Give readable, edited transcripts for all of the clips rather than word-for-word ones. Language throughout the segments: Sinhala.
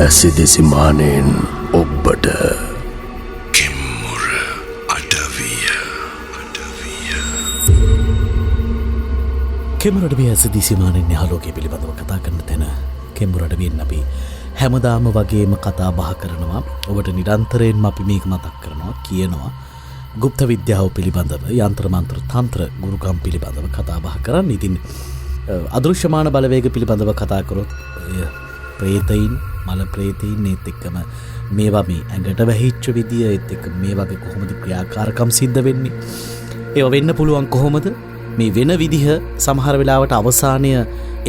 ඇසිදිසි මානෙන් ඔබ්බට කෙම්මුර අඩවිය. කෙමුරඩවිය ඇසිදිසිමානෙන් යාලෝකය පිළිබඳව කතා කරන තැන කෙම්මුරඩවියෙන් අපි හැමදාම වගේම කතා බහ කරනවා. ඔබට නිරන්තරයෙන්ම අපි මේක මතක් කරනවා කියනවා ගුප්ත විද්‍යාව පිළිබඳව යන්ත්‍ර මන්ත්‍ර තන්ත්‍ර ගුරුකම් පිළිබඳව කතා බහ කරන්න. ඉතින් අදෘශ්‍යමාන බලවේග පිළිබඳව කතා කරොත් ප්‍රේතයින් මල ප්‍රේතයින් ඒත් එක්කම මේවා මේ ඇඟට වැහිච්ච විදිය ඒත් එක්ක මේ වගේ කොහොමද ක්‍රියාකාරකම් සිද්ධ වෙන්නේ, ඒවා වෙන්න පුළුවන් කොහොමද, මේ වෙන විදිහ සමහර වෙලාවට අවසානය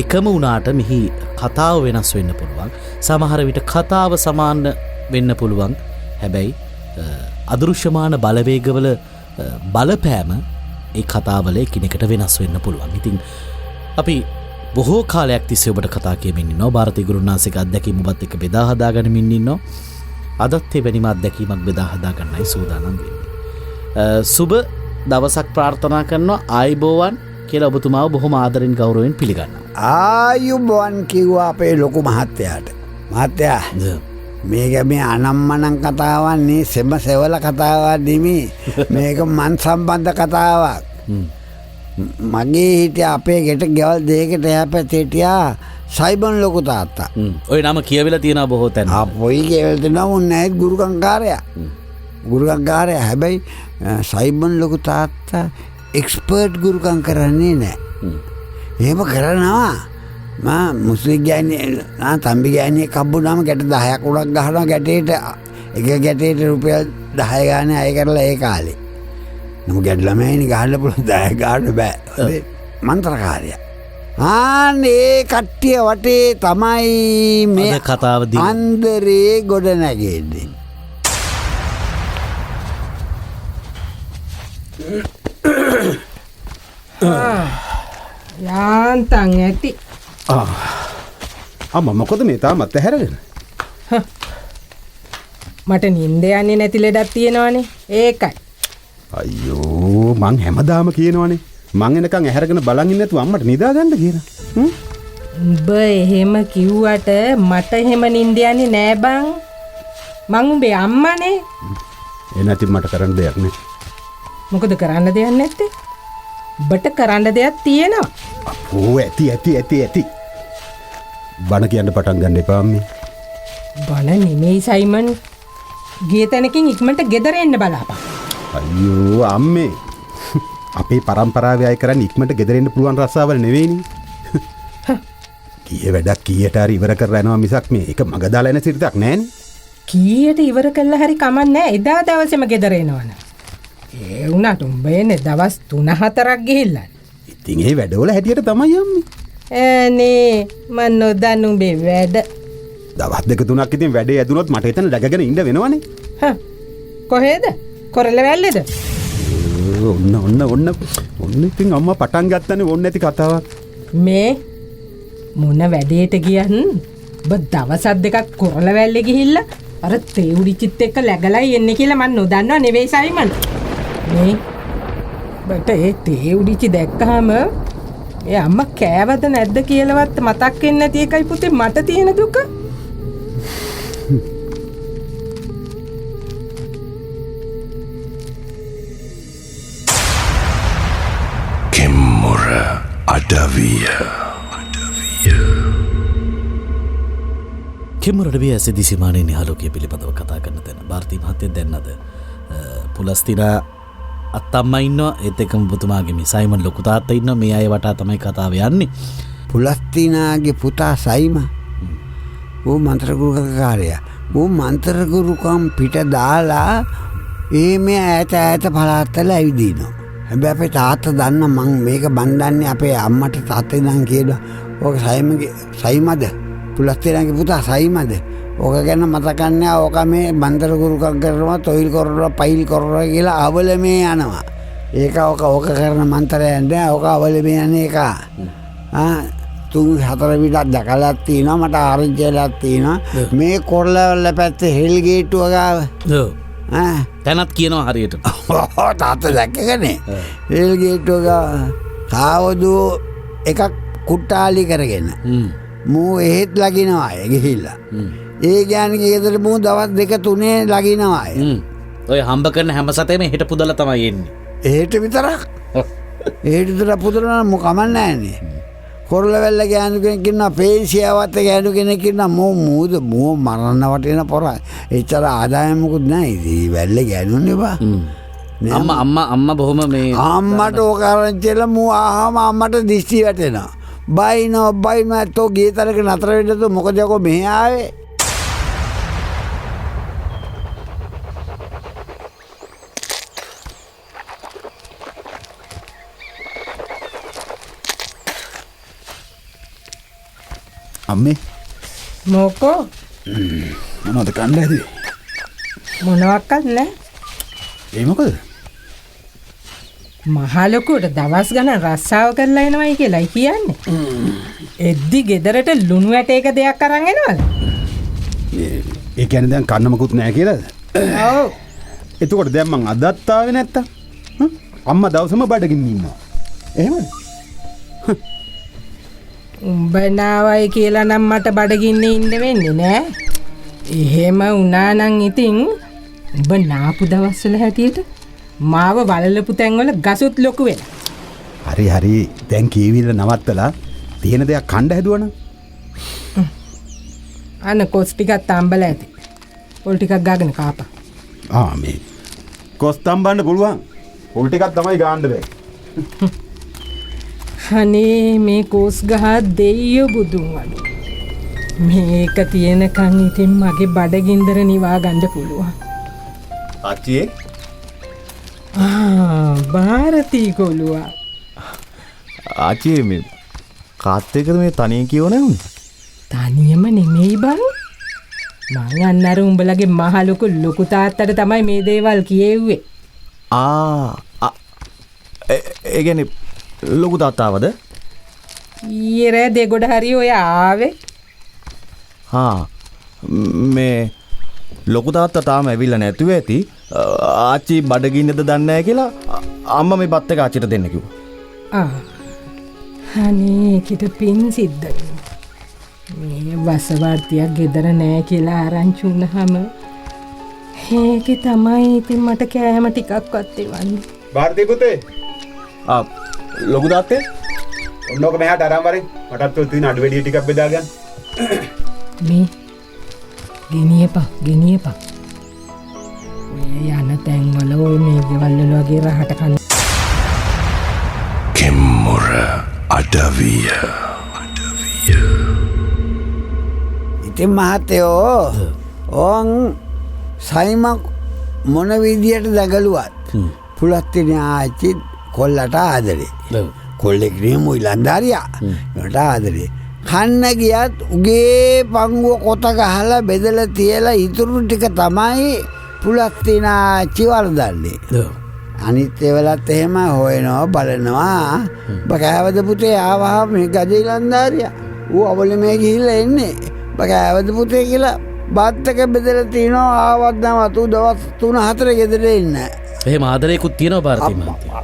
එකම වුණාට මෙහි කතාව වෙනස් වෙන්න පුළුවන්. සමහර විට කතාව සමාන වෙන්න පුළුවන්. හැබැයි අදෘශ්‍යමාන බලවේගවල බලපෑම ඒ කතාවල එකිනෙකට වෙනස් වෙන්න පුළුවන්. ඉතින් අපි බොහෝ කාලයක් තිස්සේ ඔබට කතා කියමින් ඉන්නවා. ಭಾರತೀಯ ගුරුනාසික අත්දැකීම් ඔබත් එක්ක බෙදා හදා ගනිමින් ඉන්නවා. අදත් ඒ වෙනිම අත්දැකීමක් බෙදා හදා ගන්නයි සූදානම් වෙන්නේ. සුබ දවසක් ප්‍රාර්ථනා කරනවා. ආයුබෝවන් කියලා ඔබතුමාව බොහොම ආදරෙන් ගෞරවයෙන් පිළිගන්නවා. ආයුබෝවන් කිව්වා අපේ ලොකු මහත්තයාට. මහත්තයා මේක මේ අනම්මනම් කතාවක් නේ, සෙම සෙවල කතාවක් නෙමේ. මේක මන් සම්බන්ධ කතාවක්. මගේ හිටිය අපේ ගෙට ගෙවල් දෙකට එහා පැත්තේ හිටියා සයිබන් ලොකු තාත්තා. ඔය නම කියවිලා තියෙනවා බොහෝ තැන. අපොයි ගෙවල් දෙනවා උන් නැහැ ගුරුකම්කාරයා. ගුරුකම්කාරයා හැබැයි සයිබන් ලොකු තාත්තා එක්ස්පර්ට් ගුරුකම් කරන්නේ නැහැ. එහෙම කරනවා. මා මුස්ලිම් ගෑණිය තම්බි ගෑණිය කබ්බුනාම ගැට 10ක් උඩක් ගහනවා ගැටේට. එක ගැටේට රුපියල් 10 ගානේ අය කරලා ඒ කාලේ. නමුත් ගැට ළමයිනි ගහන්න පුළුවන් 10 ගාන්න බෑ. මන්ත්‍රකාරයා. ආනේ කට්ටිය වටේ තමයි මේ කතාව අන්දරේ ගොඩ නැගෙන්නේ. යාන්තන් ඇති. අම්මා මොකද මේ තාමත් ඇහැරගෙන? මට නිින්ද යන්නේ නැති ලෙඩක් තියෙනවනේ. ඒකයි. අයියෝ මං හැමදාම කියනවනේ මං එනකන් ඇහැරගෙන බලන් ඉන්නේ නැතුව අම්මට නිදා ගන්න කියලා. උඹ එහෙම කිව්වට මට එහෙම නිින්ද යන්නේ නෑ බං. මං උඹේ අම්මානේ. ඒ නැති මට කරන්න දෙයක් නෑ. මොකද කරන්න දෙයක් නැත්තේ? බට කරන්න දෙයක් තියෙනවා. අපෝ ඇති. බණ කියන්න පටන් ගන්න එපා අම්මේ. බණ නෙමෙයි සයිමන්. ගිය තැනකින් ඉක්මනට ගෙදර එන්න බලාපන්. අයියෝ අම්මේ අපේ පරම්පරාවේ අය කරන්නේ ඉක්මනට ගෙදර එන්න පුළුවන් රස්සාවල් නෙවෙයිනේ. කීයේ වැඩක් කීයට හරි ඉවර කරලා යනවා මිසක් මේ එක මග දාලා එන සිරිතක් නෑනේ. කීයට ඉවර කළා හරි කමක් නෑ. එදා දවසේම ගෙදර එනවනේ. ඒ වුණාට උඹ එන්නේ දවස් 3-4ක් ගිහිල්ලා. ඉතින් ඒ වැඩවල හැටියට තමයි අම්මේ. නේ මන් නොදන්න උඹේ වැඩ. දවස් 2-3ක් ඉතින් වැඩේ ඇදුනොත් මට එතන läගගෙන ඉන්න වෙනවනේ. කොහෙද? කොරළ වැල්ලේද? ඔන්න ඉතින් අම්මා පටන් ගත්තනේ ඕන නැති කතාවක්. මේ මොන වැඩේට ගියන් ඔබ දවස් දෙකක් කොරළ වැල්ලේ ගිහිල්ලා අර තේ උඩිචිත් එක්ක läගලයි එන්නේ කියලා මන් නොදන්නව නෙවෙයි සයිමන්. මේ බට ඒ තේ උඩිචි දැක්කහම ඒ අම්මා කෑවද නැද්ද කියලාවත් මතක් වෙන්නේ නැති එකයි පුතේ මට තියෙන දුක. කෙම්මුර අඩවිය. කෙමුරඩවිය ඇසිදිසිමානෙන් යාලෝකය පිළිබඳව කතා කරන තැන ಭಾರತೀಯ මහත්තයා දැන් අද පුලස්තිනා අත්තම්මා ඉන්නවා. ඒත් එක්කම පුතුමාගේ මේ සයිමන් ලොකු තාත්තා ඉන්නවා. මේ අය වටා තමයි කතාව යන්නේ. පුලස්තිනාගේ පුතා සයිමන් ඌ මන්ත්‍රගුරුකාරයා. ඌ මන්ත්‍රගුරුකම් පිට දාලා මේ ඈත පළාත්වල ඇවිදිනවා. හැබැයි අපේ තාත්තා දන්න මං මේක බන්දන්නේ අපේ අම්මට තාත්තේ නම් කියනවා. ඕක සයිමද පුලස්තිනාගේ පුතා සයිමද. ඕක ගැන මතකන්නේ. ඕක මේ මන්ත්‍රගුරුකම් කරනවා, තොইল කරනවා, පයිල් කරනවා කියලා අවල මේ යනවා. ඒක ඕක කරන මන්ත්‍රයක් නෑ. ඕක අවල මේ යන එක. 3-4 විතක් දැකලා තියෙනවා. මට ආරංචිලා තියෙනවා. මේ කොරළවල පැත්තේ හෙල් ගේට්ටුව ගාව. තැනත් කියනවා හරියට. තාත්තා දැක්කනේ. හෙල් ගේට්ටුව ගාව කාවදු එකක් කුට්ටාලි කරගෙන මූ එහෙත් ලගිනවාය ගිහිල්ලා. ඒ ගෑනක ගෙදර මූ දවස් 2-3 ලගිනවාය. ඔය හම්බ කරන හැම සතේම හෙට පුදල තමයි එන්නේ. එහෙට විතරක් එහෙට විතර පුදලන මූ කමන්නේ නැන්නේ. කොරළවැල්ල ගෑනු කෙනෙක් ඉන්නවා, පේසියාවත් ගෑනු කෙනෙක් ඉන්නවා. මූ මරන්න වටින පොරයි. එච්චර ආදායමකුත් නැහැ. ඉතින් වැල්ල ගෑනුනේ බා. අම්මා බොහොම මේ අම්මට ඕක ආරංචිල මූ ආවම අම්මට දිස්ති වැටෙනවා. බයිනෝ ඇත්තෝ ගීතරක නතර වෙන්නද මොකද යකෝ මෙහෙ ආවේ. අම්මේ මොකෝ මොනවද කන්න ඇති? මොනවක්වත් නෑ. ඒ මොකද? මහලොකුට දවස් ගණන් රස්සාව කරලා එනවයි කියලායි කියන්නේ. එද්දි ගෙදරට ලුණු ඇටයක දෙයක් අරන් එනවද? ඒ කියන්නේ දැන් කන්න මොකුත් නැහැ කියලාද? ඔව්. එතකොට දැන් මං අදත් ආවේ නැත්තම් අම්මා දවසම බඩගින්න ඉන්නවා. එහෙමද? උඹ නාවයි කියලා නම් මට බඩගින්නේ ඉන්න වෙන්නේ නෑ. එහෙම වුණා නම් ඉතින් උඹ නාපු දවස්වල හැටියට මාව වලලපු තැන්වල ගසුත් ලොකු වෙලා. හරි දැන් කීවිල නවත්තලා තියෙන දෙයක් කණ්ඩ හැදුවනම් අන්න කොස් ටිකක් තම්බලා ඇති. පොල් ටිකක් ගාගෙන කාපා. මේ කොස් තම්බන්න පුළුවන්. පොල් ටිකක් තමයි ගාන්න බෑ. අනේ මේ කෝස් ගහ දෙයියෝ බුදුන් වඩු. මේක තියෙනකන් ඉතින් මගේ බඩගින්දර නිවා ගන්න පුළුවන්. ආච්චියේ භාරතී කොළුවා. ආච්චියේ මේ කාත් එක්කද මේ තනියෙන් කියවනේ උනේ? තනියම නෙමෙයි බං. මං අන්නර උඹලගේ මහ ලොකු තාත්තට තමයි මේ දේවල් කියෙව්වේ. ඒ කියන්නේ ලොකු තාත්තාවද? ඊයේ රෑ දෙගොඩ හරි ඔය ආවේ. මේ ලොකු තාත්තා තාම ඇවිල්ලා නැතුව ඇති. ආච්චි බඩගින්නද දන්නේ නැහැ කියලා අම්මා මේ බත් එක ආච්චිට දෙන්න කිව්වා. අනේ කිට පින් සිද්ධ වෙනවා. මේ වසවර්තියක් ගෙදර නෑ කියලා ආරංචි වුණාම ඒකේ තමයි ඉතින් මට කෑම ටිකක්වත් එවන්නේ. ಭಾರತಿ පුතේ. ලොකු තාත්තේ ඔන්නෝක මෙහාට අරන් වරෙන්. මටත් ඔය තියෙන අඩු වැඩි ටිකක් බෙදා ගන්න. මේ ගෙනියපා. මේ යන තැන්වල ඔය මේ ගෙවල් වල වගේ රහට කන. කෙම්මුර අඩවිය. ඉතින් මහත්තයෝ ඕන් සයිමක් මොන විදියට දැගලුවත් පුලත්තින ආච්චි කොල්ලට ආදරේ. කොල්ලෙක් නෙමෙයි ලන්දාරියා. ඒකට ආදරේ. කන්න ගියත් උගේ පංගුව කොත ගහලා බෙදලා තියලා ඉතුරු ටික තමයි පුලත්තින ආච්චි වර්ධන්නේ. අනිත් ඒවලත් එහෙම හොයනවා බලනවා. බකෑවද පුතේ ආවා මේ ගජේ ලන්දාරියා. ඌ අවල මේ ගිහිල්ලා එන්නේ. බකෑවද පුතේ කියලා බත් එක බෙදලා තිනවා ආවත් නැවතු දවස් 3-4 ගෙදර ඉන්න. එහෙම ආදරේකුත් තියෙනවා ಭಾರತಿ මහත්තයා.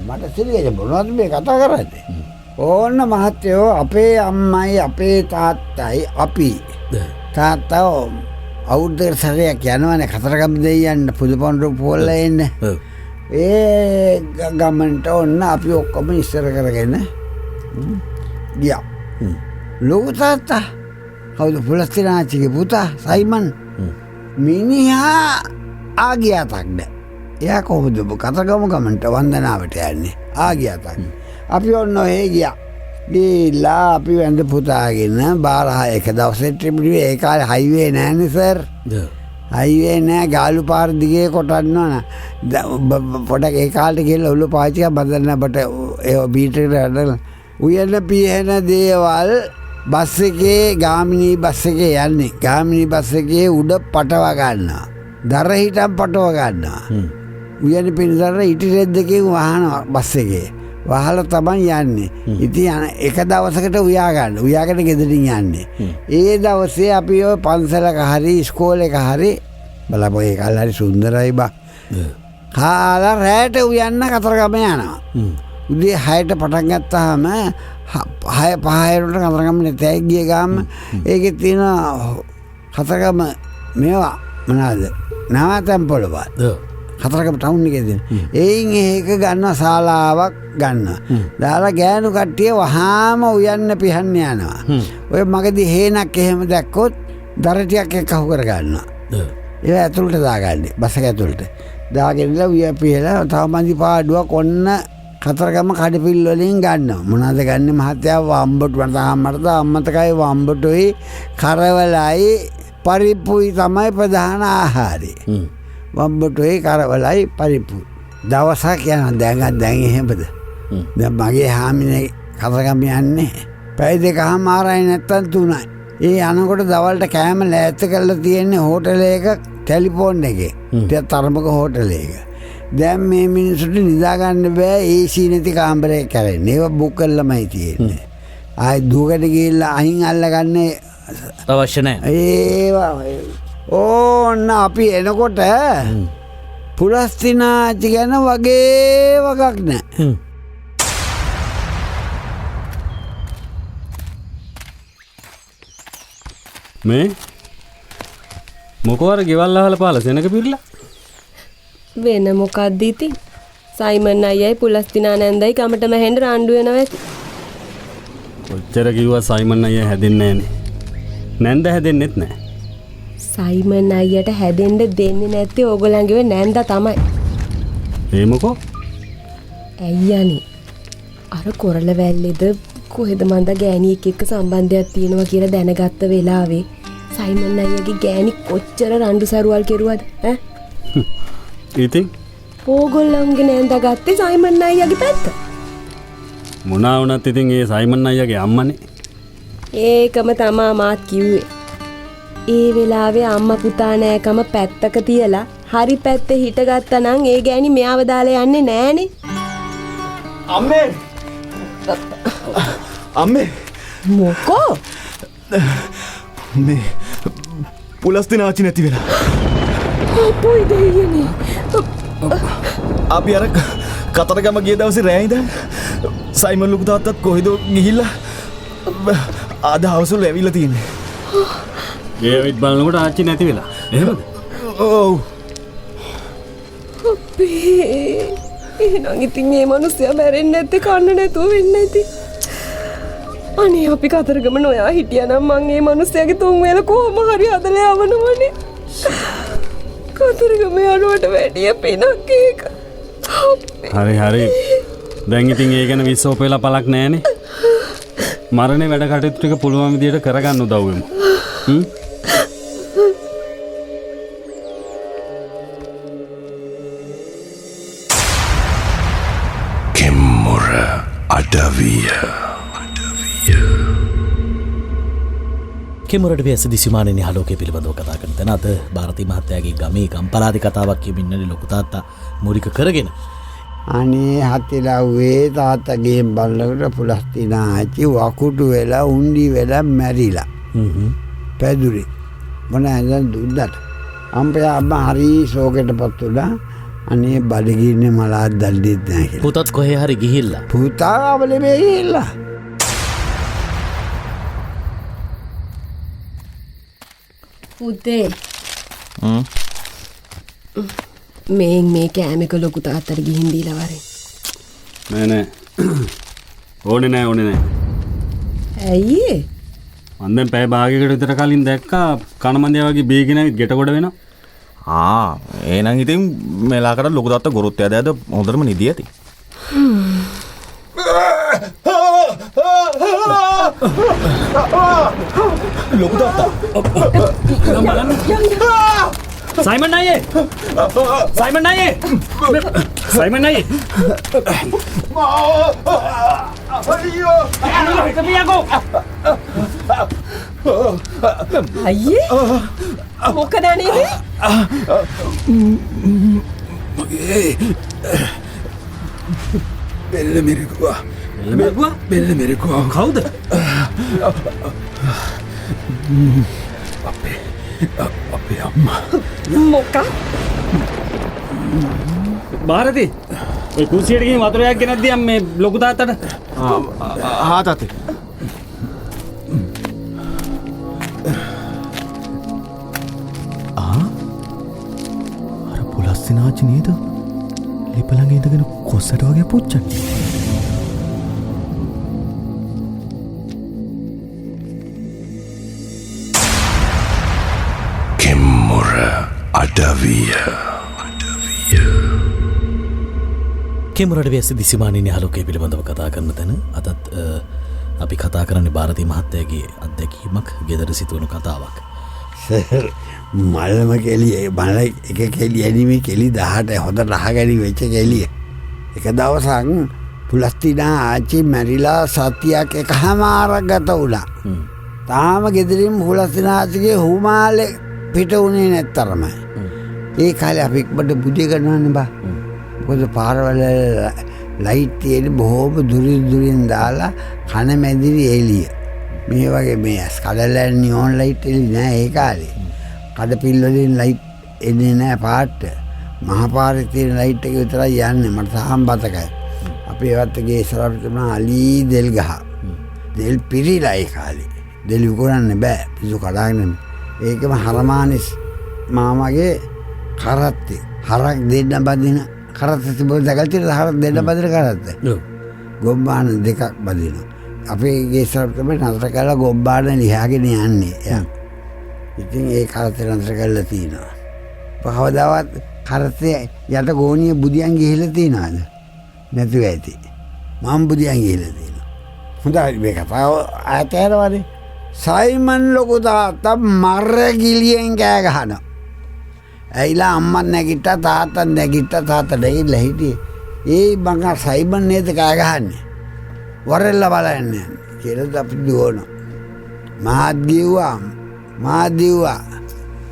මට සිරියද මොනවද මේ කතා කරන්නේ? ඕන්න මහත්තයෝ අපේ අම්මයි අපේ තාත්තයි අපි තාත්තා අවුරුද්දකට සැරයක් යනවනේ කතරගම දෙයියන් පුදුපොන්රු පොල්ලා එන්න. ඒ ගමන්ට ඔන්න අපි ඔක්කොම ඉස්සර කරගෙන ගියා. ලොකු තාත්තා කවුද පුලස්තින ආච්චිගේ පුතා සයිමන් මිනිහා ආගියාතක් නෑ. එයා කොහොමද කතරගම ගමන්ට වන්දනාවට යන්නේ ආගියාතක්. අපි ඔන්න ඔහේ ගියා. ගිහිල්ලා අපි වැඳ පුතාගෙන බාරහා එක දවසෙත් තිබුණේ ඒ කාලේ හයිවේ නෑනේ සර්. හයිවේ නෑ ගාලු පාර දිගේ කොටන්න ඕන. පොඩක් ඒ කාලේ ගිහලා උළු පාවිච්චි කරලා බඳන්න බට ඒ බීටරේට හදලා උයන පියන දේවල් බස් එකේ ගාමිණී බස් එකේ යන්නේ. ගාමිණී බස් එකේ උඩ පටව ගන්නවා. දර හිටම් පටව ගන්නවා. උයන පින්සර ඉටිරෙත් දෙකේ වහනවා බස් එකේ. වහලා තමයි යන්නේ. ඉතින් එක දවසකට උයා ගන්න. උයාගෙන ගෙදරින් යන්නේ. ඒ දවසේ අපි ඔය පන්සලක හරි ඉස්කෝලේක හරි බලපො ඒ කාලේ හරි සුන්දරයි බා. කාලා රැට උයන්න කතරගම යනවා. උදේ 6ට පටන් ගත්තාම 6:05ට කතරගමට තැයි ගිය ගාම ඒකේ තියෙන කතරගම මේවා මොනවාද නවතම් පොළවල් කතරගම ටවුන් එකේ තියෙන එයින් ඒක ගන්න ශාලාවක් ගන්නවා දාලා ගෑනු කට්ටිය වහාම උයන්න පිහන්න යනවා ඔය මගදී හේනක් එහෙම දැක්කොත් දර ටිකක් එක්ක අහු කර ගන්නවා ඒක ඇතුළට දාගන්නේ බසක ඇතුළට දාගෙනලා උය පිහලා තව මන්දි පාඩුවක් ඔන්න කතරගම කඩපිල් වලින් ගන්නවා මොනවද ගන්න මහත්තයා වම්බටු මට අම්මතකයි වම්බටුයි කරවලයි පරිප්පුයි තමයි ප්‍රධාන ආහාරය වම්බටුයි කරවලයි පරිප්පුයි දවසක් යනවා දැන් එහෙමද දැන් මගේ හාමිනේ කතරගම යන්නේ පැය දෙකමාරයි නැත්තම් 3යි ඒ යනකොට දවල්ට කෑම ලෑස්ති කරලා තියෙන්නේ හෝටල් එක ටෙලිෆෝන් එකේ තරමක හෝටල් එක දැන් මේ මිනිස්සුන්ට නිදා ගන්න බෑ AC නැති කාමරයක් කරන්නේ ඒව බුක් කරලාමයි තියෙන්නේ ආයි දුකට ගිහිල්ලා අහින් අල්ලගන්නේ අවශ්‍ය නැහැ ඒවා ඕන්න අපි එනකොට පුලස්තිනාච්චි ගැන වගේ වගක් නෑ මේ මොකවර ගෙවල් අහලා පාලා සෙනක පිරලා වෙන මොකක්ද ඉතින් සයිමන් අයියයි පුලස්තිනා නැන්දයි කමටම හෙන්න රණ්ඩු වෙනවා ඇති ඔච්චර කිව්වා සයිමන් අයියා හැදෙන්නේ නැහනේ නැන්ද හැදෙන්නෙත් නැහැ සයිමන් අයියට හැදෙන්න දෙන්නේ නැත්තේ ඕගොල්ලන්ගේ නැන්දා තමයි ඒ මොකෝ ඇයියනි අර කොරළ වැල්ලේද කොහෙද මන්ද ගෑණියෙක් එක්ක සම්බන්ධයක් තියෙනවා කියලා දැනගත්ත වෙලාවේ සයිමන් අයියාගේ ගෑණි කොච්චර රණ්ඩු සරුවල් කෙරුවද ඈ ඉතින් ඕගොල්ලන්ගේ නැන්දා ගත්තේ සයිමන් අයියාගේ පැත්ත මොනවා වුණත් ඉතින් ඒ සයිමන් අයියාගේ අම්මනේ ඒකම තමා මාත් කිව්වේ ඒ වෙලාවේ අම්මා පුතා නෑකම පැත්තක තියලා හරි පැත්තේ හිටගත්තා නම් ඒ ගෑණි මෙයාව දාලා යන්නේ නෑනේ අම්මේ අම්මේ මොකෝ මේ පුලස්තිනාච්චි නැති වෙලා අපොයි දෙයියනේ අපි අර කතරගම ගිය දවසේ රෑ ඉඳන් සයිමන් ලොකු තාත්තත් කොහෙද ගිහිල්ලා අද හවසට ඇවිල්ලා තියෙන්නේ ඒ වෙත් බලනකොට ආච්චි නැති වෙලා එහෙමද ඔව් අපේ එහෙනම් ඉතින් මේ මිනිස්සයා මැරෙන්නේ නැත්තේ කන්න නැතුව වෙන්නේ නැති අනේ අපි කතරගම නොයා හිටියනම් මං මේ මිනිස්සයාගේ තුන් වේල කොහොම හරි හදලා යවනවනේ කතරගම යනවට වැඩිය පිනක් ඒක හරි දැන් ඉතින් ඒ ගැන විශ්වාසෙලා පළක් නැහනේ මරණේ වැඩ කටයුතු ටික පුළුවන් විදියට කරගන්න උදව් වෙමු Kimmora Adavia. කෙමුරට වැස දිසිමානයේ නිහලෝකයේ පිළිබඳව කතා කරන තැන අද ಭಾರತಿ මහත්තයාගේ ගමේ ගම්පලාදි කතාවක් කියමින්නනේ ලොකු තාත්තා මුරික කරගෙන අනේ හතිලව්වේ තාත්තගේ බල්ලකට පුලස්තිනා ආච්චි වකුටු වෙලා උණ්ඩි වෙලා මැරිලා පැදුරේ මොන ඇඳන් දුද්දට අම්පයා අම්මා හරි ශෝකයටපත් වුණා අනේ බඩගින්නේ මලාත් දැල්ලෙත් නැහැ කියලා පුතත් කොහේ හරි ගිහිල්ලා පුතා අවලේ ගිහිල්ලා පුතේ මේ කෑමක ලොකු තාත්තට ගිහින් දීලා වරෙන් නෑ ඕනේ නෑ ඇයි ඒ මම දැන් පැය භාගයකට විතර කලින් දැක්කා කනමන්දියා වගේ බීගෙන ඇවිත් ගෙට කොට වෙනවා එහෙනම් ඉතින් මෙලාකට ලොකු තාත්තා ගොරොත් ඇද හොඳටම නිදි ඇති ලොකු තාත්තා සයිමන් අයියේ සයිමන් අයියේ සයිමන් අයියේ අයියේ මොකද නේද Bella Mirikua. කවුද අපේ අම්මා. මොකක් ಭಾರತಿ ඔය කුස්සියට ගිහින් වතුරයක් ගෙනත් දියම් මේ ලොකු තාත්තට. හා තාත්තේ. අර පුලස්සිනාචි නේද? ලිපලඟ ඉඳගෙන කොස්සට වගේ පුච්චන්නේ. කෙම්මුර අඩවිය. කෙමුරට වැස දිසිමානී යාලෝකය පිළිබඳව කතා කරන තැන අදත් අපි කතා කරන්නේ භාරතී මහත්තයාගේ අත්දැකීමක් ගෙදර සිදුවන කතාවක්. මල්ලම කෙලිය මල එක කෙලි ඇනීමේ කෙලි 18 හොඳ රහගැනි වෙච්ච කෙලිය. එක දවසක් පුලස්තිනා ආච්චි මැරිලා සතියක් එකහමාරක් ගත වුණා. තාම ගෙදරින් පුලස්තිනා ආච්චිගේ හුමාලේ පිට වුණේ නැත්තරමයි. ඒ කාලේ අපි ඉක්මනට බුදිය ගන්නවනේ බා. මොකද පාරවල ලයිට් තියෙන බොහෝම දුරින් දාලා කන මැදිරි එළිය. මේ වගේ මේ ස්කඩලෑ නියෝන් ලයිට් එළි නෑ ඒ කාලේ. කඩපිල් වලින් ලයිට් එන්නේ නෑ පාට. මහ පාරේ තියෙන ලයිට් එක විතරයි යන්නේ. මට තාම බතකයි. අපි ඒවත් ගේ ඉස්සරහට තිබුණා අලි දෙල් ගහ. දෙල් පිරිලා ඒ කාලේ. දෙල් විකුණන්න බෑ. පිසු කඩාගෙන. ඒකම හරමානිස් මාමගේ කරත්තේ. හරක් දෙන්න බදින කරත්ත තිබුණ දැකලා තියෙන හරක් දෙන්න බදින කරත්ත. ගොම්බාන දෙකක් බදිනවා. අපේ ගේ ඉස්සරහට තමයි නතර කරලා ගොම්බාන ලියාගෙන යන්නේ. ඉතින් ඒ කරත්තේ නතර කරලා තිනවා. කවදාවත් කරත්තේ යට ගෝණිය බුදියන් ගිහිල්ලා තියනවාද? නැතුව ඇති. මම බුදියන් ගිහිල්ලා තියෙනවා. හොඳයි මේ කතාව ආතෑරවනේ. සයිමන් ලොකු තාත්තා මර ගිලියෙන් කෑ ගහනවා. ඇයිලා අම්මත් නැගිට්ටා තාත්තත් නැගිට්ටා තාත්තා නැගිටලා හිටියේ. ඒ මං සයිමන් නේද කෑ ගහන්නේ. වරෙල්ල බලන්නේ කියලා අපි දුවනවා. මාත් දිව්වා.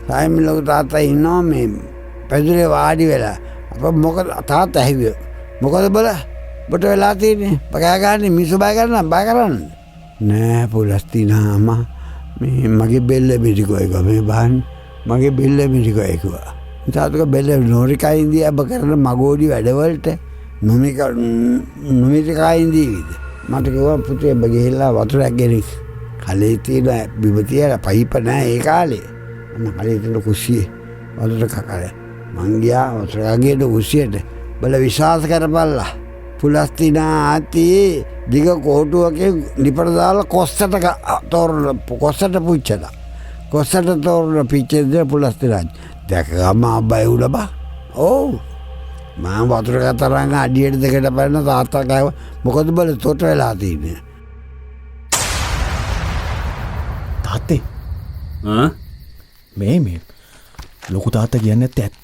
සයිමන් ලොකු තාත්තා ඉන්නවා මේ පැදුරේ වාඩි වෙලා. අප මොකද තාත්තා ඇහිවිය. මොකද බල බට වෙලා තියෙන්නේ. කෑ ගහන්නේ මිනිස්සු බය කරන්න. නෑ පුලස්තිනා අම්මා මේ මගේ බෙල්ල මිරිකෝ එක මේ බහන් මගේ බෙල්ල මිරිකෝ එකවා. තාත්තක බෙල්ල නෝරිකා ඉන්දිය අබ කරන මගෝඩි වැඩවලට නොමිරිකා ඉන්දීවිද. මට කිව්වා පුතේ ඔබ ගිහිල්ලා වතුරක් ගෙනින්. කලේ තියෙන බිම තියලා පයිප නෑ ඒ කාලේ. මම කලේ තියෙන කුස්සියේ වතුර කකලා මං ගියා වතුර ගේට කුස්සියට බල විශ්වාස කරපල්ලා. පුලස්තිනා ආති දිග කෝටුවකින් ලිපට දාලා කොස්සට පුච්චලා. කොස්සට තෝරන පිච්චෙද්ද පුලස්තිනා දැකගම අබ්බයි උඩ බා. ඔව් මම වතුර ගතරන් අඩියට දෙකට පැන තාත්තා කෑව. මොකද බල තොට වෙලා තියෙන්නේ. තාත්තේ මේ ලොකු තාත්තා කියන්නේ ඇත්ත.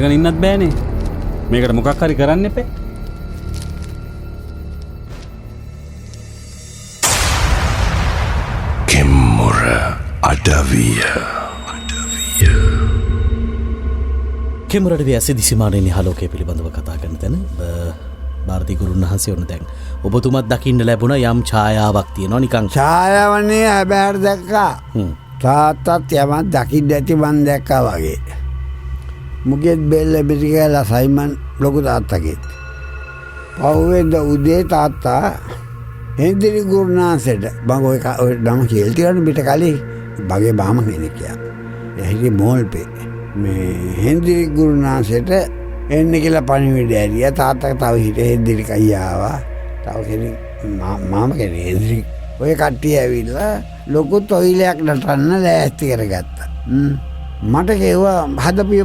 ඉන්නත් බෑනේ. මේකට මොකක් හරි කරන්න එපේ. කෙම්මුර අඩවිය. කෙමුරට වැස දිසිමානී යාලෝකය පිළිබඳව කතා කරන තැන භාරතී ගුරුන් වහන්සේ ඔන්න දැන් ඔබතුමත් දකින්න ලැබුණ යම් ඡායාවක් තියෙනවා නිකන්. ඡායාවනේ හැබැයි දැක්කා. තාත්තත් යමක් දකින්න ඇති මන් දැක්කා වගේ. මුගෙත් බෙල්ල බිරිගලා සයිමන් ලොකු තාත්තගෙත්. පහුවෙන්ද උදේ තාත්තා හෙන්දිරි ගුරුනාන්සේට මම ඔය නම කියලා තියෙනවා පිට කලින් බගේ බාම කෙනෙක් යා. එහිදී මෝල්පේ මේ හෙන්දිරි ගුරුනාන්සේට එන්න කියලා පණිවිඩය ඇරියා. තාත්තා තව හිටේ හෙන්දිරි කයියාවා. තව කෙනෙක් මාම කෙනෙක් හෙන්දිරි ඔය කට්ටිය ඇවිල්ලා ලොකු තොইলයක් නටන්න ලෑස්ති කරගත්තා. මට කිව්වා හදපිය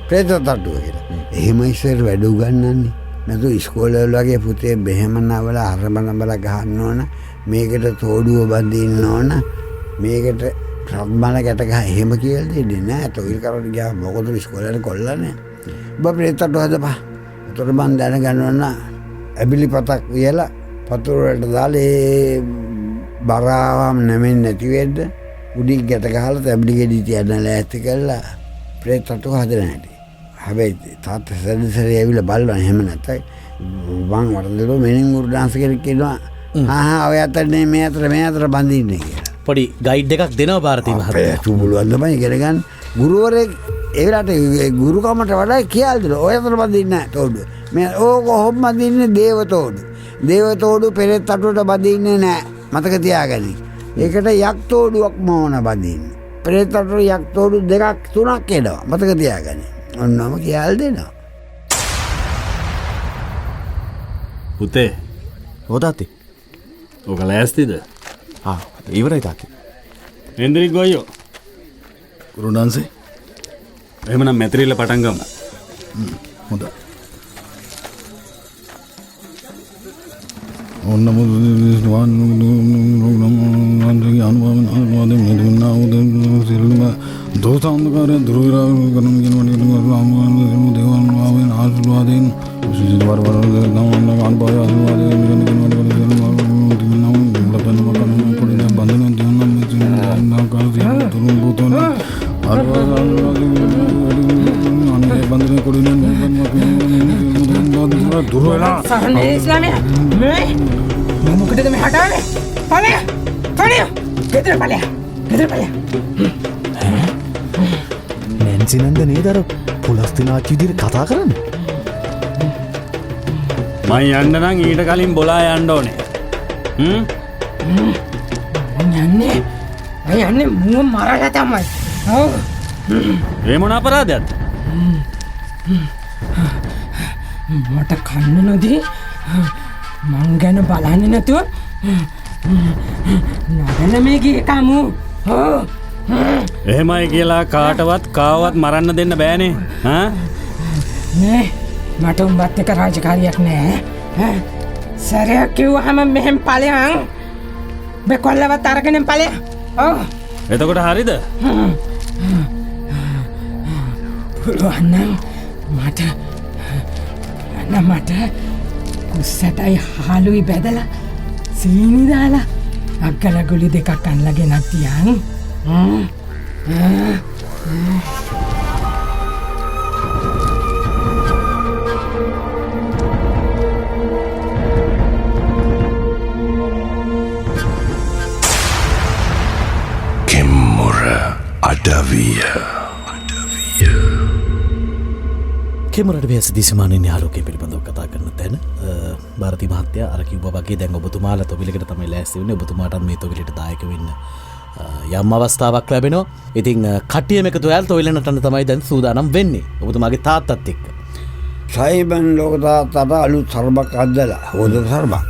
ප්‍රේත තට්ටුව කියලා. එහෙම ඉස්සර වැඩ උගන්වන්නේ. නැතු ඉස්කෝලවල වගේ පුතේ බෙහෙම නවල අරබන බල ගහන්න ඕන. මේකට තෝඩුව බඳින්න ඕන. මේකට රබ්බල ගැට ගහ එහෙම කියලා දෙන්නේ නෑ. තොইল කරන්න ගියා මොකද ඉස්කෝලේ කොල්ලනේ. ඔබ ප්‍රේත තට්ටුව හදපන්. උතර මන් දැනගන්න ඕන. ඇබිලි පතක් වියලා පතුර වලට දාලා බරාවම් නැමෙන්නේ නැති වෙන්න උඩින් ගැට ගහලා තැඹිලි ගෙඩි තියන්න ලෑස්ති කරලා ප්‍රේත තට්ටුව හදන හැටි. හැබැයි තාත්තා සැදසරේ ඇවිල්ලා බලනවා එහෙම නැත්නම් මං වරදලෝ මෙනින් උරු ඩාන්ස් කෙනෙක් කියනවා ඔය අතරනේ මේ අතර බඳින්නේ කියලා. පොඩි ගයිඩ් එකක් දෙනවා ಭಾರತಿ මහත්තයා. පුළුවන් තමයි ඉගෙන ගන්න. ගුරුවරයෙක් ඒ වෙලාවට ගුරුකමට වඩා කියලා දෙනවා. ඔය අතර බඳින්නේ නැහැ තෝඩුව. මේ ඕක කොහොම බඳින්නේ දේව තෝඩුව. දේව තෝඩුව පෙරේත තට්ටුවට බඳින්නේ නැහැ. මතක තියාගනි. ඒකට යක් තෝඩුවක්ම ඕන බඳින්න. පෙරේත තට්ටුවට යක් තෝඩු 2 3ක් එනවා. මතක තියාගනි. ඔන්නම කියලා දෙනවා. පුතේ හොදාති ඕක ලෑස්තිද? ඉවරයි තාති. හෙන්දිරික් ගොයියෝ ගුරුනාන්සේ එහෙමනම් මැතිරිල්ල පටන් ගමු. හොඳයි. ඔන්න දෝසාන්දකාරය දුරවිරා කරන දේවන් ආශිර්වාදයෙන් වරවර අනුභවය ආශිර්වාදයෙන් මොකටද මේ හටානේ? පලය ගෙදර පලය. නැන්සි නන්ද නේද අර පුලස්තිනාච්චි විදිහට කතා කරන්නේ? මං යන්න නම් ඊට කලින් බොලා යන්න ඕනේ. යන්නේ මුව මරලා තමයි. ඔව්. ඒ මොන අපරාධයක්ද? මට කන්න නොදී මං ගැන බලන්නේ නැතුව නඩල මේ ගියේ කමු. එහෙමයි කියලා කාටවත් කාවත් මරන්න දෙන්න බෑනේ. නේ මට උඹත් එක්ක රාජකාරියක් නෑ. සරයක් කිව්වහම මෙහෙම ඵලයන් බෙකොල්ලවත් අරගෙන ඵලය. ඔව්. එතකොට හරිද? පුළුවන් නම් මට කුස්සටයි හාලුයි බැදලා සීනි දාලා අක්කල ගුලි දෙකක් අල්ලගෙන තියන්. Kimmura Adavia. කෙමරට බැස දිසමානෙන් යාලෝකයේ පිළිබඳව කතා කරන තැන ಭಾರತಿ මහත්තයා අර කිව්වා වගේ දැන් ඔබතුමාලා තොවිලකට තමයි ලෑස්ති වෙන්නේ. ඔබතුමාටත් මේ තොවිලට දායක වෙන්න යම් අවස්ථාවක් ලැබෙනවා. ඉතින් කට්ටියම එකතු වෙලා තොවිල නටන්න තමයි දැන් සූදානම් වෙන්නේ. ඔබතුමාගේ තාත්තත් එක්ක. සයිබන් ලෝක තාත්තට අලුත් සර්බක් අද්දලා හොදන සර්බක්.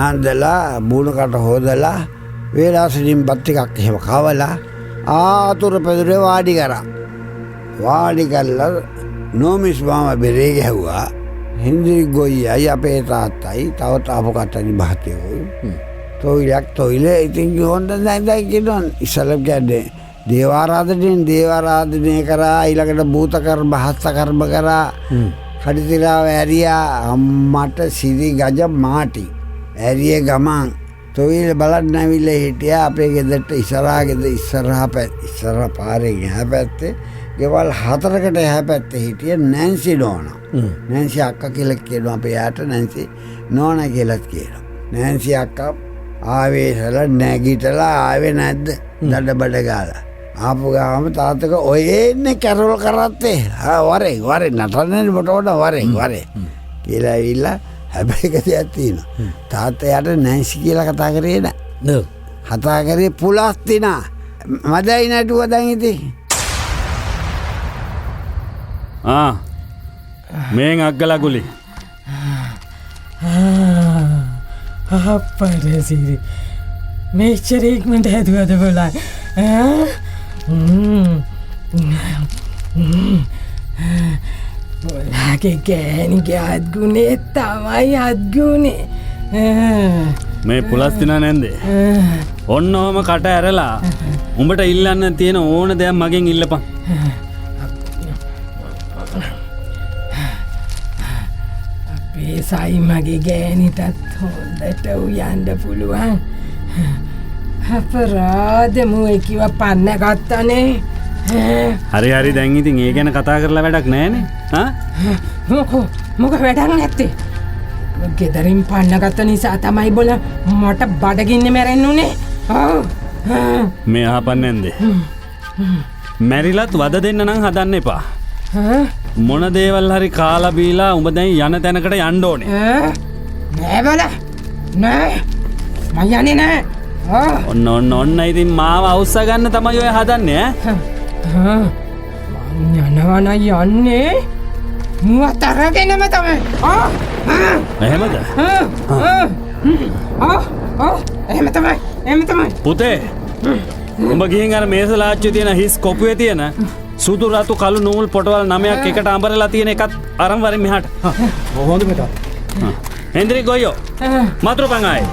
අන්දලා බූණකට හොදලා වේලාසලින් බත් ටිකක් එහෙම කවලා ආතුර පෙදුරේ වාඩි කරා. වාඩි කළා නෝමිස් මාම බෙරේ ගැහුවා. හෙන්දිරික් ගොයියයි අපේ තාත්තයි තව තාපු කට්ටනි මහත්තයෝ. තොইলේ ඉතින් හොඳ දැන් කියනවා ඉස්සලම් කියන්නේ දේවාරාධනය කරා ඊළඟට භූත කර්ම හස්ත කර්ම කරා කඩිතිරාව ඇරියා අම්මට සිරි ගජ මාටි ඇරිය ගමන් තොইল බලන්න ඇවිල්ලා හිටියා අපේ ගෙදරට ඉස්සරහා පාරේ එහා පැත්තේ ගෙවල් 4කට එහා පැත්තේ හිටිය නැන්සි නෝනා. නැන්සි අක්කා කියලා කියනවා අපේ යාට නැන්සි නෝනා කියලාත් කියනවා. නැන්සි අක්කා ආවේසලා නැගිටලා ආවේ නැද්ද? දඩබඩ ගාලා. ආපු ගාම තාත්තක ඔය එන්නේ කැරොල් කරත්තේ වරේ වරේ නටන්නේ බොටෝට වරේ කියලා ඇවිල්ලා හැබැයි එක දෙයක් තියෙනවා. තාත්තා යට නැන්සි කියලා කතා කරේ නෑ. කතා කරේ පුලස්තිනා. මදයි නටුව දැන් ඉතින්. මේන් අග්ගලා ගුලි. අප්පට සිරි මෙච්චර ඉක්මනට හැදුවද බොලා. බොලාගේ ගෑණිගේ අත්ගුණේ තමයි අත්ගුණේ. මේ පුලස්තිනා නැන්දේ. ඔන්න ඔහම කට ඇරලා උඹට ඉල්ලන්න තියෙන ඕන දෙයක් මගෙන් ඉල්ලපන්. අපේ සයිමගේ ගෑණිටත් හොඳට උයන්න පුළුවන්. අපරාධමු එකිව පන්න ගත්තනේ. හරි දැන් ඉතින් ඒ ගැන කතා කරලා වැඩක් නෑනේ. මොක වැඩක් නැත්තේ. ගෙදරින් පන්න ගත්ත නිසා තමයි බොල මට බඩගින්න මැරෙන්න උනේ. මේ අහපන් නැන්දේ. මැරිලත් වද දෙන්න නම් හදන්න එපා. මොන දේවල් හරි කාලා බීලා උඹ දැන් යන තැනකට යන්න ඕනේ. නෑ බල. නෑ. මම යන්නේ නෑ. ඔන්න ඉතින් මාව අවුස්ස ගන්න තමයි ඔය හදන්නේ ඈ. යනවන යන්නේ මුවත් අරගෙනම තමයි. එහෙමද? එහෙම තමයි. පුතේ උඹ ගිහින් අර මේස ලාච්චුවේ තියෙන හිස් කොපුවේ තියෙන සුදු රතු කළු නූල් පොටවල් 9ක් එකට අඹරලා තියෙන එකත් අරන් වරින් මෙහාට. හොඳ මෙතන. හෙන්ද්‍රික් ගොයියෝ. මාත්‍ර පංගායි.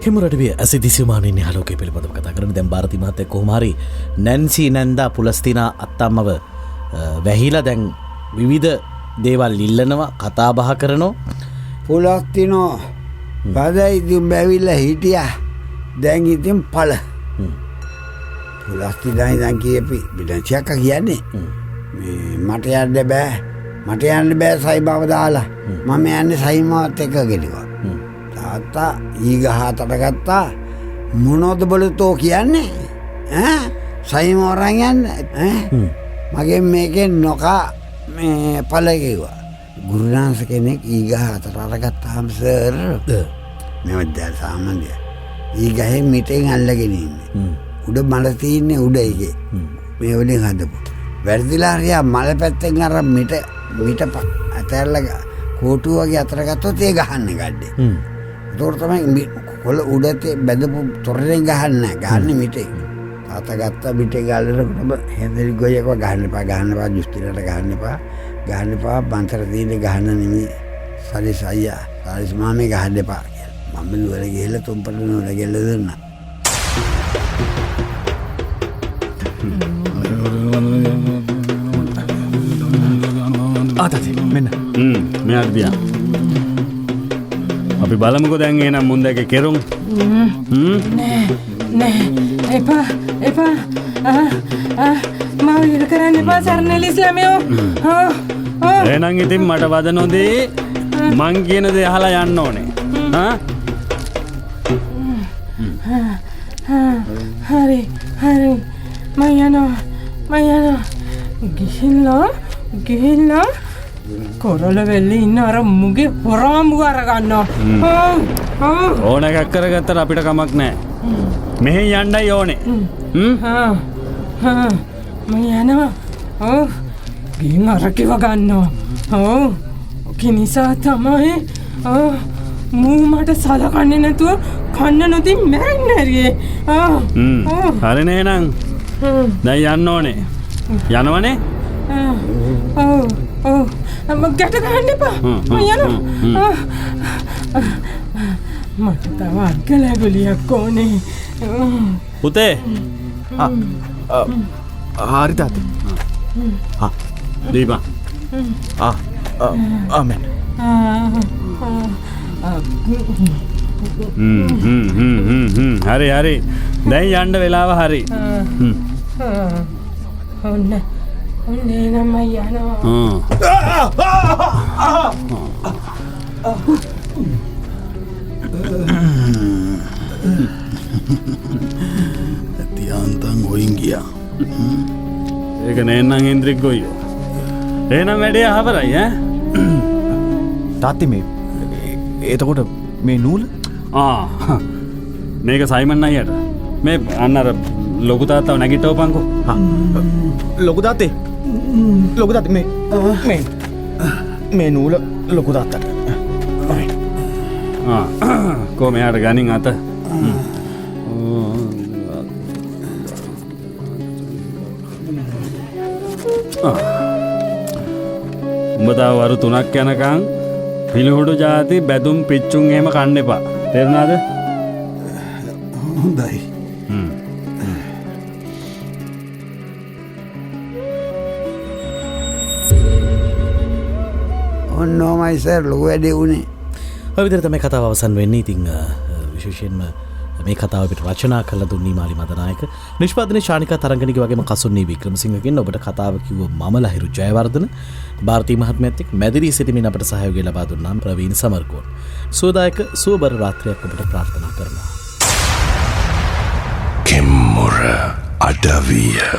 කෙමුරටවිය ඇසි දිසිමානයේ හලෝකය පිළිබඳව කතා කරන දැන් ಭಾರತಿ මහත්තයා කොහොම හරි නැන්සි නැන්දා පුලස්තිනා අත්තම්මව වැහිලා දැන් විවිධ දේවල් ඉල්ලනවා කතා බහ කරනවා. පුලස්තිනෝ බදයි ඉතින් බැවිලා හිටියා. දැන් ඉතින් පළ. පුලස්තිනා ඉඳන් කියපි බිඩන්චියක් කියන්නේ මට යන්න බෑ සයිබව දාලා මම යන්නේ සයිමාවත් එක්ක ගෙලිවා. තාත්තා ඊගහතට ගත්තා. මොනවද බලතෝ කියන්නේ සයිම අරන් යන්න මගෙන් මේකෙන් නොකා මේ පළ කිව්වා. ගුරුනාන්ස කෙනෙක් ඊගහතට අරගත්තාම සර් මෙව දැන් සාමාන්‍යයි. ඊගහෙන් මිටෙන් අල්ලගෙන ඉන්නේ. උඩ මල තියෙන්නේ උඩ එකේ. මේ වලින් හදපු. වැරදිලා හරියා මල පැත්තෙන් අර මිට අතැරලා කෝටුව වගේ අතර ගත්තොත් ඒ ගහන්නේ ගඩේ. ඒතකොට තමයි කොළ උඩට බැඳපු තොරෙන් ගහන්නේ මිටේ. තාත්තා ගත්ත මිටේ ගාලනකොටම හෙන්දරි ගොයක ගහන්න එපා ජුස්තිලට ගහන්න එපා බන්තර දිනේ ගහන්න නෙමෙයි සලිස් අයියා සලිස් මාමේ ගහන්න එපා කියලා. මම නුවර ගිහලා තුම්පට නුවර ගෙල්ල දුන්නා. ආතති මෙන්න මෙයාට දියා අපි බලමුකෝ දැන් එහෙනම් මුන්දගේ කෙරුම් නෑ එපා මාව ඉර කරන්න එපා සර්නෙලිස් ළමයෝ. එහෙනම් ඉතින් මට වද නොදී මං කියන දේ අහලා යන්න ඕනේ. හරි මම යනවා ගිහිල්ලා කොරල වෙල්ලේ ඉන්න අර මුගේ හොරාම්බු අරගන්නවා. ඕන එකක් කරගත්තට අපිට කමක් නැහැ. මෙහෙන් යන්නයි ඕනේ. මම යනවා. ගිහින් අරකිව ගන්නවා. ඔක නිසා තමයි මූ මට සලකන්නේ නැතුව කන්න නොදී මැරෙන්න ඇරියේ. හරිනේ එහෙනම්. දැන් යන්න ඕනේ. යනවනේ? ගැට ගන්න එපා. යනවා. මට තව අග්ගලගුලියක් ඕනේ. පුතේ හරි තාත්තේ. දීපන්. ආමෙන්. හරි හරි. දැන් යන්න වෙලාව හරි. ඔන්න එනම යනවා. ඇතියාන්තන් ගොයින් ගියා. ඒක නේන්නම් ඉන්ද්‍රික් ගොයියෝ. එහෙනම් වැඩේ අහවරයි ඈ. තාත්ති මේ එතකොට මේ නූල මේක සයිමන් අයියට මේ අන්න අර ලොකු තාත්තව නැගිටවපන්කෝ. ලොකු තාත්තේ මේ නූල ලොකු තාත්තට කෝ මෙයාට ගනින් අත. උඹ තව වරු 3ක් යනකම් පිළිහුඩු ජාති බැදුම් පිච්චුන් එහෙම කන්න එපා. තේරුණාද? හොඳයි. ඔන්නෝමයි සර් ලොකු වැඩේ වුණේ. ඔය විදිහට තමයි කතාව අවසන් වෙන්නේ. ඉතින් විශේෂයෙන්ම මේ කතාව අපිට රචනා කළ දුන්නේ මාලි මදනායක, නිෂ්පාදනයේ ශානිකා තරංගනික වගේම කසුන්නී වික්‍රමසිංහගෙන් ඔබට කතාව කිව්ව මම ලහිරු ජයවර්ධන, ಭಾರತೀಯ මහත්මයාත් එක්ක මැදිරී සිටමින් අපට සහයෝගය ලබා දුන්නා ප්‍රවීණ සමර්කෝන්. සුවදායක සුවබර රාත්‍රියක් ඔබට ප්‍රාර්ථනා කරනවා. Kimmora Adavia.